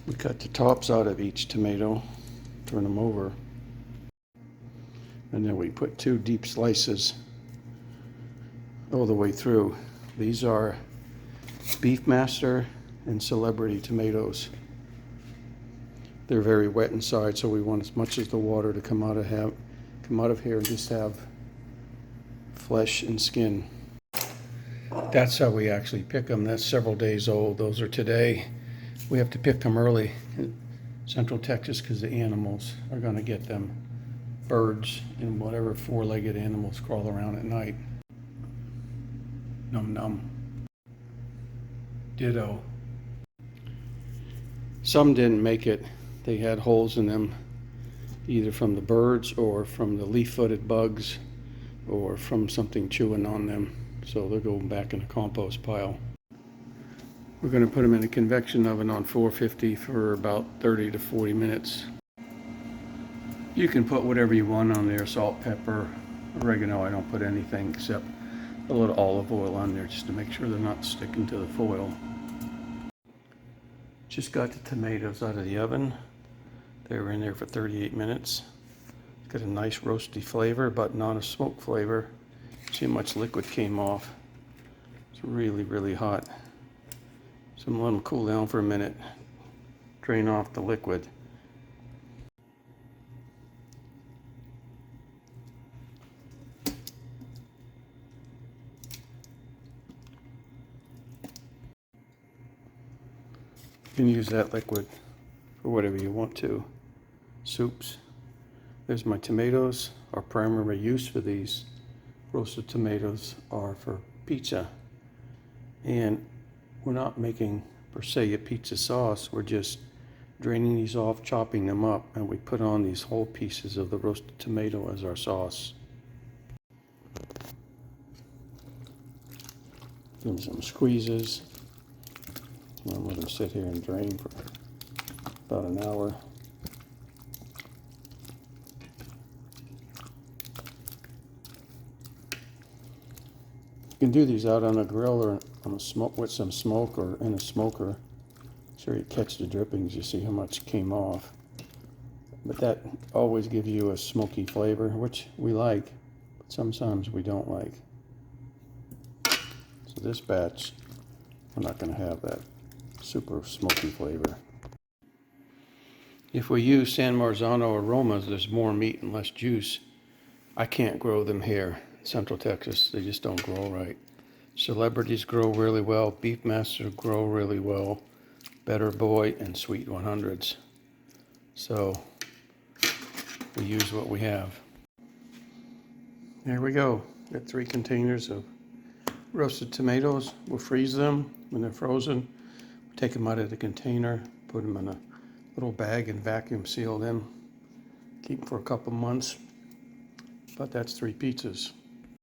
We cut the tops out of each tomato, turn them over, and then we put 2 deep slices all the way through. These are Beefmaster and Celebrity tomatoes. They're very wet inside, so we want as much as the water to come out of here and just have flesh and skin. That's how we actually pick them. That's several days old. Those are today. We have to pick them early in Central Texas because the animals are going to get them. Birds and whatever 4-legged animals crawl around at night. Num num. Ditto. Some didn't make it. They had holes in them, either from the birds or from the leaf-footed bugs or from something chewing on them. So they're going back in the compost pile. We're going to put them in a convection oven on 450 for about 30 to 40 minutes. You can put whatever you want on there, salt, pepper, oregano. I don't put anything except a little olive oil on there just to make sure they're not sticking to the foil. Just got the tomatoes out of the oven. They were in there for 38 minutes. It's got a nice roasty flavor, but not a smoke flavor. See how much liquid came off. It's really, really hot. So I'm gonna let them cool down for a minute. Drain off the liquid. You can use that liquid for whatever you want to. Soups. There's my tomatoes. Our primary use for these roasted tomatoes are for pizza. And we're not making per se a pizza sauce. We're just draining these off, chopping them up, and we put on these whole pieces of the roasted tomato as our sauce. Give them some squeezes. I'll let them sit here and drain for about an hour. You can do these out on a grill or on a smoke with some smoke or in a smoker. So you catch the drippings, you see how much came off. But that always gives you a smoky flavor, which we like, but sometimes we don't like. So this batch, we're not going to have that super smoky flavor. If we use San Marzano aromas, there's more meat and less juice. I can't grow them here in Central Texas. They just don't grow right. Celebrities grow really well. Beefmaster grow really well. Better Boy and Sweet 100s. So we use what we have. There we go. Got 3 containers of roasted tomatoes. We'll freeze them when they're frozen. Take them out of the container, put them in a little bag and vacuum seal them. Keep them for a couple months. But that's 3 pizzas.